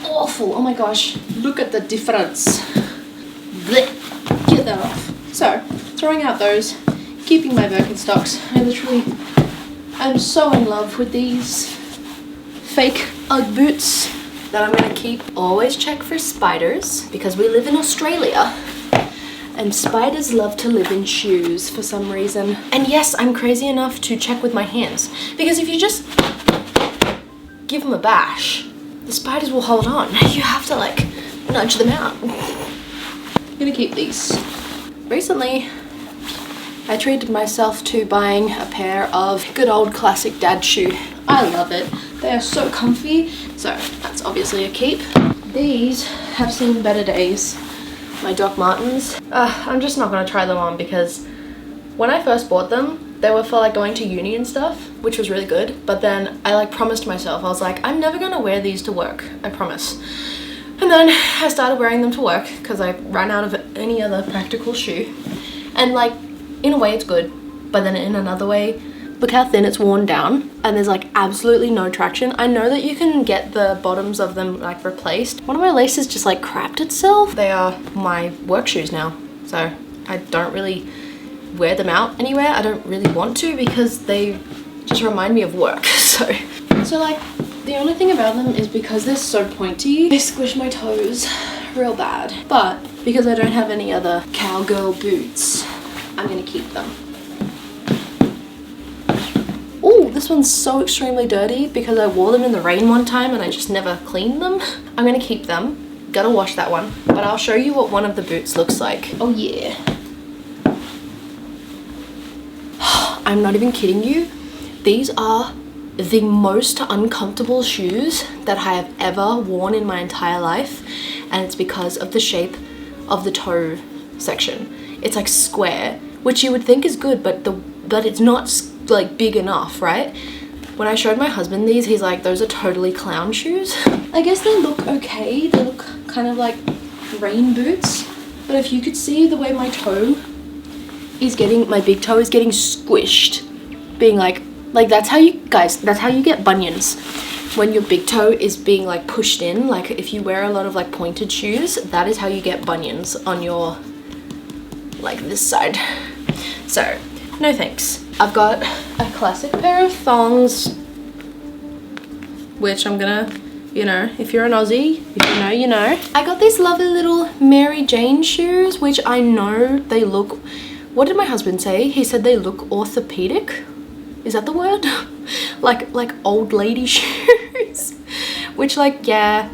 awful. Oh my gosh, look at the difference. Blech. Get that off. So, throwing out those, keeping my Birkenstocks. I'm so in love with these fake Ugg boots that I'm gonna keep. Always check for spiders because we live in Australia and spiders love to live in shoes for some reason. And yes, I'm crazy enough to check with my hands because if you just give them a bash, the spiders will hold on. You have to like nudge them out. I'm gonna keep these. Recently, I treated myself to buying a pair of good old classic dad shoe. I love it. They are so comfy, so that's obviously a keep. These have seen better days. My Doc Martens. I'm just not gonna try them on because when I first bought them, they were for like going to uni and stuff, which was really good. But then I like promised myself, I was like, I'm never gonna wear these to work, I promise. And then I started wearing them to work because I ran out of any other practical shoe. And like, in a way it's good, but then in another way, look how thin it's worn down and there's like absolutely no traction. I know that you can get the bottoms of them like replaced. One of my laces just like crapped itself. They are my work shoes now, so I don't really wear them out anywhere. I don't really want to because they just remind me of work. So like, the only thing about them is because they're so pointy, they squish my toes real bad. But because I don't have any other cowgirl boots, I'm gonna keep them. Oh, this one's so extremely dirty because I wore them in the rain one time and I just never cleaned them. I'm gonna keep them. Gotta wash that one. But I'll show you what one of the boots looks like. Oh yeah. I'm not even kidding you. These are the most uncomfortable shoes that I have ever worn in my entire life, and it's because of the shape of the toe section. It's like square, which you would think is good, but it's not like big enough, right? When I showed my husband these, he's like, those are totally clown shoes. I guess they look okay. They look kind of like rain boots. But if you could see the way my toe is getting, my big toe is getting squished. Being like that's how you get bunions. When your big toe is being like pushed in, like if you wear a lot of like pointed shoes, that is how you get bunions on your, like this side. So, no thanks. I've got a classic pair of thongs, which I'm gonna, you know, if you're an Aussie, if you know, you know. I got these lovely little Mary Jane shoes, which I know they look, what did my husband say? He said they look orthopedic. Is that the word? like old lady shoes. Which like, yeah,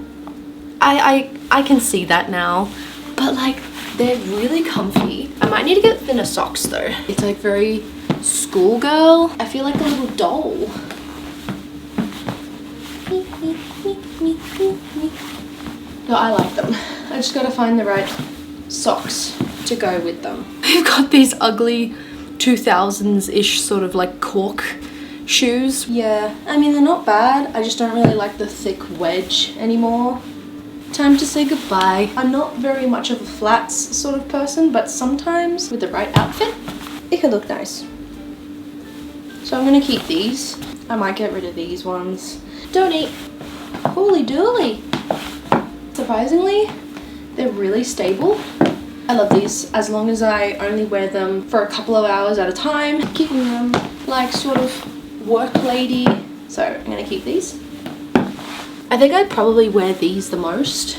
I can see that now. But like, they're really comfy. I might need to get thinner socks though. It's like very schoolgirl. I feel like a little doll. No, I like them. I just gotta find the right socks to go with them. We've got these ugly 2000s-ish sort of like cork shoes. Yeah, I mean, they're not bad. I just don't really like the thick wedge anymore. Time to say goodbye. I'm not very much of a flats sort of person, but sometimes with the right outfit, it could look nice. So I'm gonna keep these. I might get rid of these ones. Donate. Holy dooly. Surprisingly, they're really stable. I love these as long as I only wear them for a couple of hours at a time, keeping them like sort of work lady. So I'm gonna keep these. I think I'd probably wear these the most.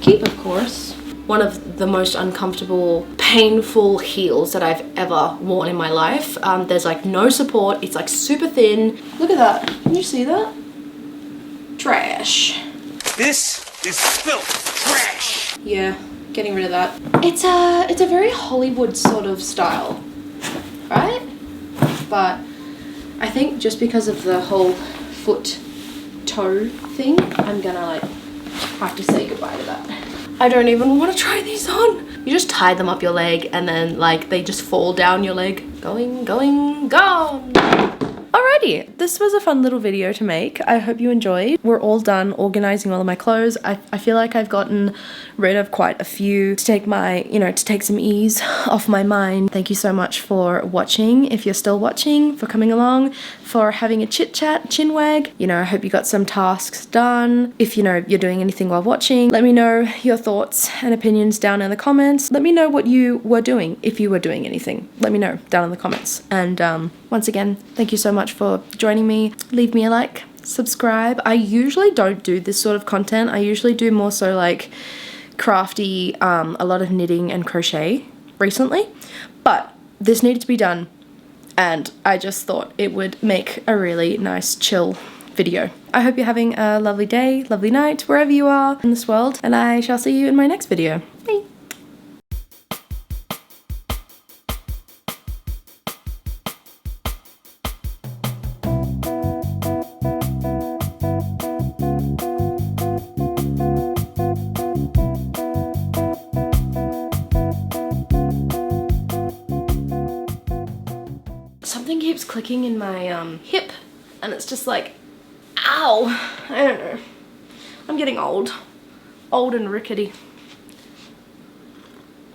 Keep, of course. One of the most uncomfortable, painful heels that I've ever worn in my life. There's like no support. It's like super thin. Look at that. Can you see that? Trash. This is filth trash. Yeah, getting rid of that. It's a very Hollywood sort of style, right? But I think just because of the whole foot toe thing, I'm gonna like have to say goodbye to that. I don't even want to try these on. You just tie them up your leg and then like they just fall down your leg. Going, gone. Alrighty, this was a fun little video to make. I hope you enjoyed. We're all done organizing all of my clothes. I feel like I've gotten rid of quite a few to take my, to take some ease off my mind. Thank you so much for watching. If you're still watching, for coming along, for having a chit chat, chinwag. I hope you got some tasks done. If you're doing anything while watching, let me know your thoughts and opinions down in the comments. Let me know what you were doing, if you were doing anything. Let me know down in the comments. And once again, thank you so much for joining me. Leave me a like, subscribe. I usually don't do this sort of content. I usually do more so like crafty, a lot of knitting and crochet recently, but this needed to be done and I just thought it would make a really nice chill video. I hope you're having a lovely day, lovely night, wherever you are in this world, and I shall see you in my next video. Bye! Something keeps clicking in my hip and it's just like, ow, I don't know. I'm getting old and rickety.